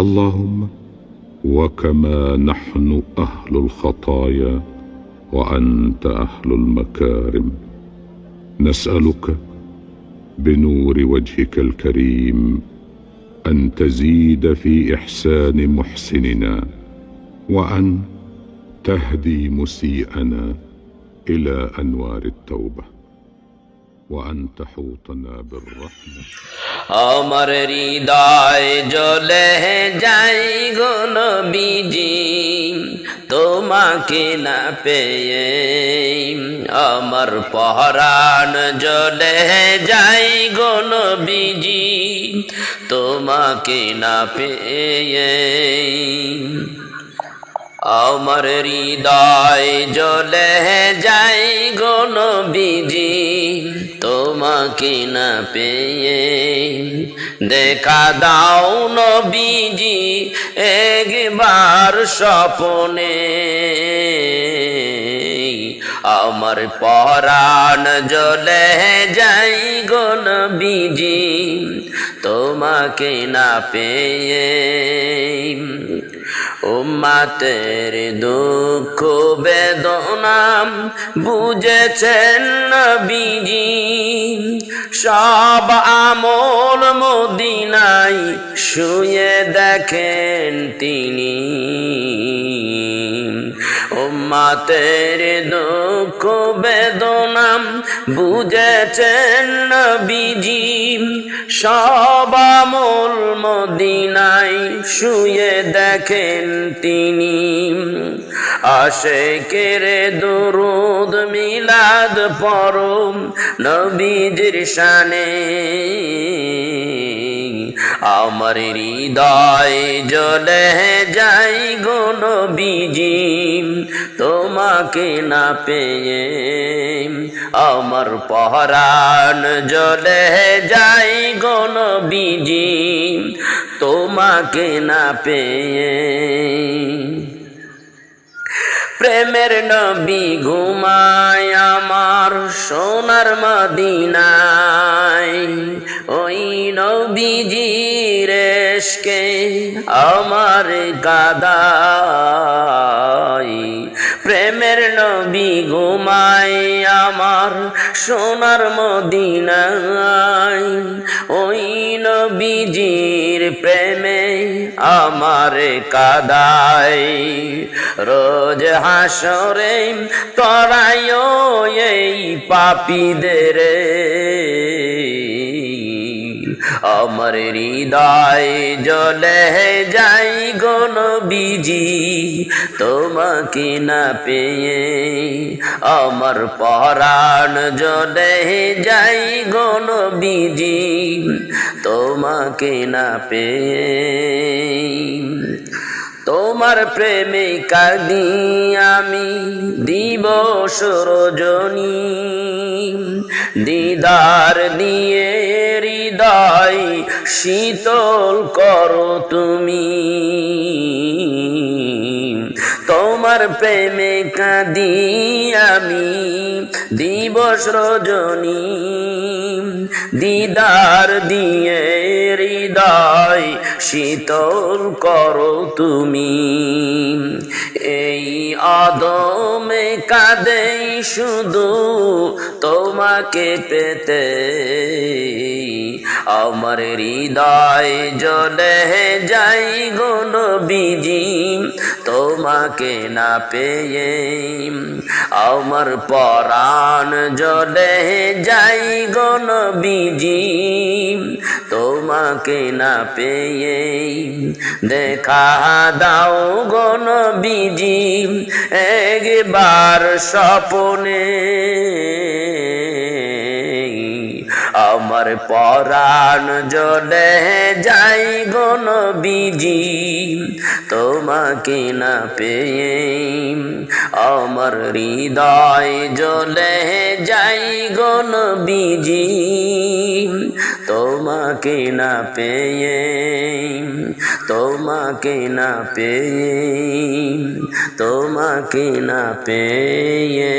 اللهم وكما نحن أهل الخطايا وأنت أهل المكارم، نسألك بنور وجهك الكريم أن تزيد في إحسان محسننا، وأن تهدي مسيئنا إلى أنوار التوبة، وأن تحوطنا بالرحمة। আমার হৃদয় জ্বলে যাই গো নবীজি তোমাকে না পেয়ে, আমার পরাণ জ্বলে যাই গো নবীজি তোমাকে না পেয়ে। আমার হৃদয় জ্বলে যাই গো নবীজি তোমাকে না পেয়ে। দেখা দাও নবীজি একবার স্বপ্নে, আমার পরাণ জ্বলে যাই গো নবীজি তোমাকে না পেয়ে। উম্মতের দুঃখ বেদনা বুঝেছেন নবীজি, সব আমল মদিনায় শুয়ে দেখেন তিনি। উম্মতের দুঃখ বেদনা বুঝেছেন নবীজি, সব আমল মদিনায় শুয়ে দেখেন তিনি। আশিকের দুরুদ মিলাদ পড়ুন নবীজির শানে, আমার হৃদয় জ্বলে যাই গো নবীজি তোমাকে না পেয়ে। আমার পরাণ জ্বলে যাই গো নবীজি তোমাকে না পেয়ে। প্রেমের নবী ঘুমায় আমার সোনার মদিনায়, ওই নবীজির ইশকে আমার কাদায়। প্রেমের নবী ঘুমায় আমার সোনার মদিনায়, ওই নবীজির প্রেমে আমার কাদায়। রোজ হাসরে তরায় এই পাপীদের, আমার হৃদয় জ্বলে যাই গো নবীজি তোমাকে না পেয়ে। আমার পরাণ জ্বলে যাই গো নবীজি তোমাকে না পেয়ে। তোমার প্রেমে কাঁদি আমি দিবস রজনী, দিদার দিয়ে হৃদয় শীতল করো তুমি। তোমার প্রেমে কাঁদি আমি দিবস রজনী, দিদার দিয়ে হৃদয় শীতল করো তুমি। এই আদমে কাঁদে শুধু তোমাকে পেতে, আমার হৃদয় জ্বলে যাই গো নবীজি তোমাকে না পেয়ে। আমার পরাণ জ্বলে যাই গো নবীজি তোমাকে না পেয়ে। দেখা দাও গো নবীজি একবার স্বপ্নে, আমার পরাণ জ্বলে যাই গো নবীজি তোমাকে না পেয়ে। আমার হৃদয় জ্বলে যাই গো নবীজি তোমাকে না পেয়ে, তোমাকে না পেয়ে, তোমাকে না পেয়ে।